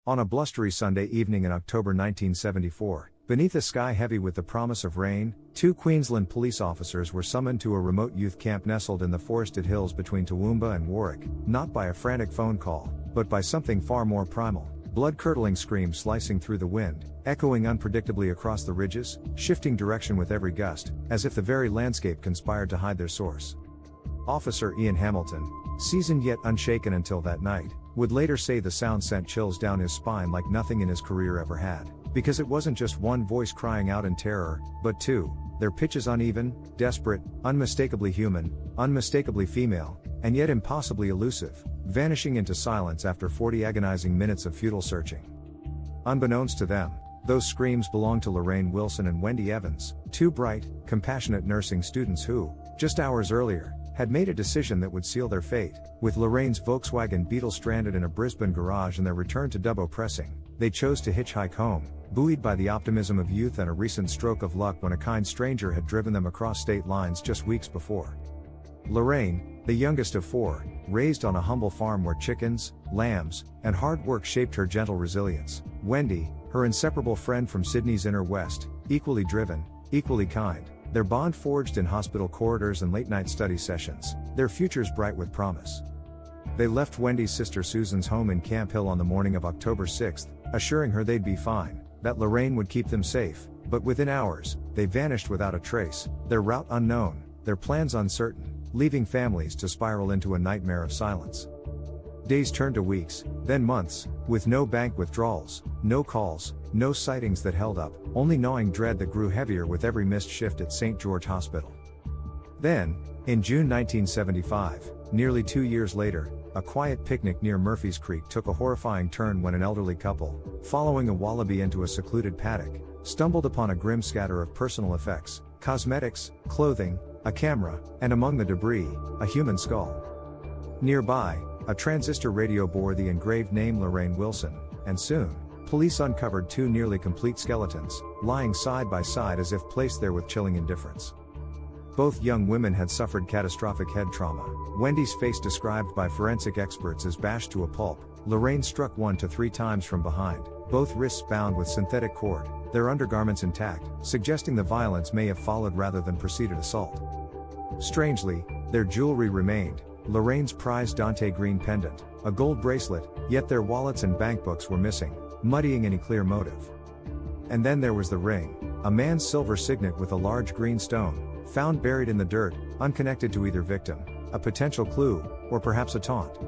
On a blustery Sunday evening in October 1974, beneath a sky heavy with the promise of rain, 2 Queensland police officers were summoned to a remote youth camp nestled in the forested hills between Toowoomba and Warwick, not by a frantic phone call, but by something far more primal. Blood-curdling screams slicing through the wind, echoing unpredictably across the ridges, shifting direction with every gust, as if the very landscape conspired to hide their source. Officer Ian Hamilton, seasoned yet unshaken until that night, would later say the sound sent chills down his spine like nothing in his career ever had, because it wasn't just one voice crying out in terror, but 2, their pitches uneven, desperate, unmistakably human, unmistakably female, and yet impossibly elusive, vanishing into silence after 40 agonizing minutes of futile searching. Unbeknownst to them, those screams belonged to Lorraine Wilson and Wendy Evans, 2 bright, compassionate nursing students who, just hours earlier, had made a decision that would seal their fate. With Lorraine's Volkswagen Beetle stranded in a Brisbane garage and their return to Dubbo pressing, they chose to hitchhike home, buoyed by the optimism of youth and a recent stroke of luck when a kind stranger had driven them across state lines just weeks before. Lorraine, the youngest of 4, raised on a humble farm where chickens, lambs, and hard work shaped her gentle resilience. Wendy, her inseparable friend from Sydney's inner west, equally driven, equally kind, their bond forged in hospital corridors and late-night study sessions, their futures bright with promise. They left Wendy's sister Susan's home in Camp Hill on the morning of October 6, assuring her they'd be fine, that Lorraine would keep them safe, but within hours, they vanished without a trace, their route unknown, their plans uncertain, leaving families to spiral into a nightmare of silence. Days turned to weeks, then months, with no bank withdrawals, no calls, no sightings that held up, only gnawing dread that grew heavier with every missed shift at St. George Hospital. Then, in June 1975, nearly 2 years later, a quiet picnic near Murphy's Creek took a horrifying turn when an elderly couple, following a wallaby into a secluded paddock, stumbled upon a grim scatter of personal effects, cosmetics, clothing, a camera, and among the debris, a human skull. Nearby, a transistor radio bore the engraved name Lorraine Wilson, and soon, police uncovered 2 nearly complete skeletons, lying side by side as if placed there with chilling indifference. Both young women had suffered catastrophic head trauma, Wendy's face described by forensic experts as bashed to a pulp, Lorraine struck 1 to 3 times from behind, both wrists bound with synthetic cord, their undergarments intact, suggesting the violence may have followed rather than preceded assault. Strangely, their jewelry remained, Lorraine's prized Dante green pendant, a gold bracelet, yet their wallets and bankbooks were missing, muddying any clear motive. And then there was the ring, a man's silver signet with a large green stone, found buried in the dirt, unconnected to either victim, a potential clue, or perhaps a taunt.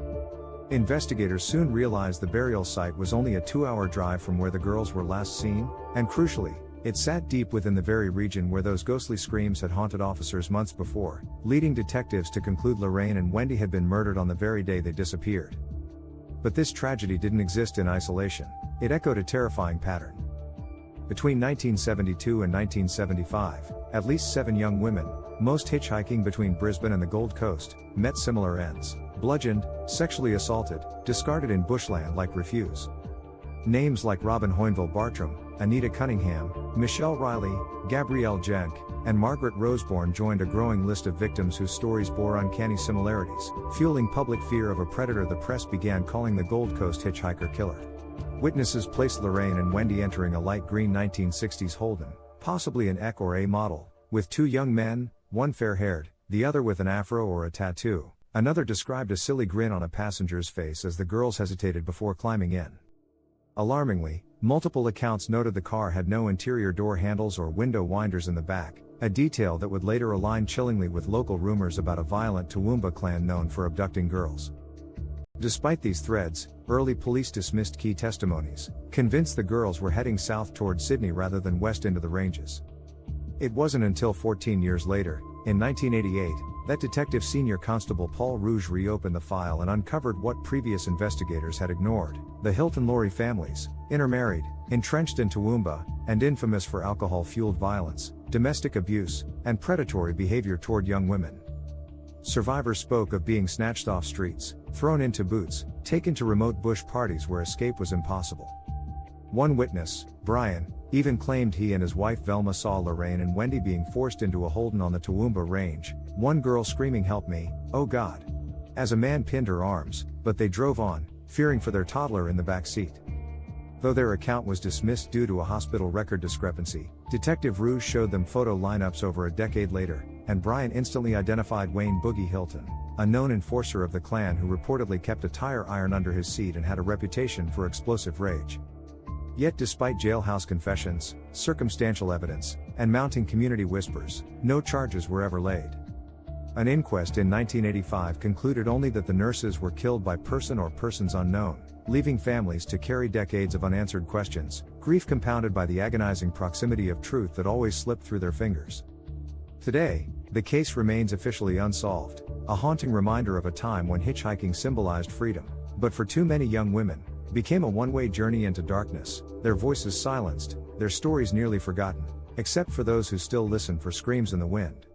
Investigators soon realized the burial site was only a 2-hour drive from where the girls were last seen, and crucially, it sat deep within the very region where those ghostly screams had haunted officers months before, leading detectives to conclude Lorraine and Wendy had been murdered on the very day they disappeared. But this tragedy didn't exist in isolation, it echoed a terrifying pattern. Between 1972 and 1975, at least 7 young women, most hitchhiking between Brisbane and the Gold Coast, met similar ends: bludgeoned, sexually assaulted, discarded in bushland like refuse. Names like Robin Hoynville Bartram, Anita Cunningham, Michelle Riley, Gabrielle Jenk, and Margaret Roseborn joined a growing list of victims whose stories bore uncanny similarities, fueling public fear of a predator the press began calling the Gold Coast Hitchhiker Killer. Witnesses placed Lorraine and Wendy entering a light green 1960s Holden, possibly an EC or A model, with 2 young men, one fair-haired, the other with an afro or a tattoo. Another described a silly grin on a passenger's face as the girls hesitated before climbing in. Alarmingly, multiple accounts noted the car had no interior door handles or window winders in the back, a detail that would later align chillingly with local rumors about a violent Toowoomba clan known for abducting girls. Despite these threads, early police dismissed key testimonies, convinced the girls were heading south toward Sydney rather than west into the ranges. It wasn't until 14 years later, in 1988, that Detective Senior Constable Paul Rouge reopened the file and uncovered what previous investigators had ignored: the Hilton-Laurie families, intermarried, entrenched in Toowoomba, and infamous for alcohol-fueled violence, domestic abuse, and predatory behavior toward young women. Survivors spoke of being snatched off streets, thrown into boots, taken to remote bush parties where escape was impossible. One witness, Brian, even claimed he and his wife Velma saw Lorraine and Wendy being forced into a Holden on the Toowoomba Range, one girl screaming, "Help me, oh God," as a man pinned her arms, but they drove on, fearing for their toddler in the back seat. Though their account was dismissed due to a hospital record discrepancy, Detective Rouge showed them photo lineups over a decade later, and Brian instantly identified Wayne Boogie Hilton, a known enforcer of the Klan who reportedly kept a tire iron under his seat and had a reputation for explosive rage. Yet despite jailhouse confessions, circumstantial evidence, and mounting community whispers, no charges were ever laid. An inquest in 1985 concluded only that the nurses were killed by person or persons unknown, leaving families to carry decades of unanswered questions, grief compounded by the agonizing proximity of truth that always slipped through their fingers. Today, the case remains officially unsolved, a haunting reminder of a time when hitchhiking symbolized freedom, but for too many young women, became a one-way journey into darkness, their voices silenced, their stories nearly forgotten, except for those who still listen for screams in the wind.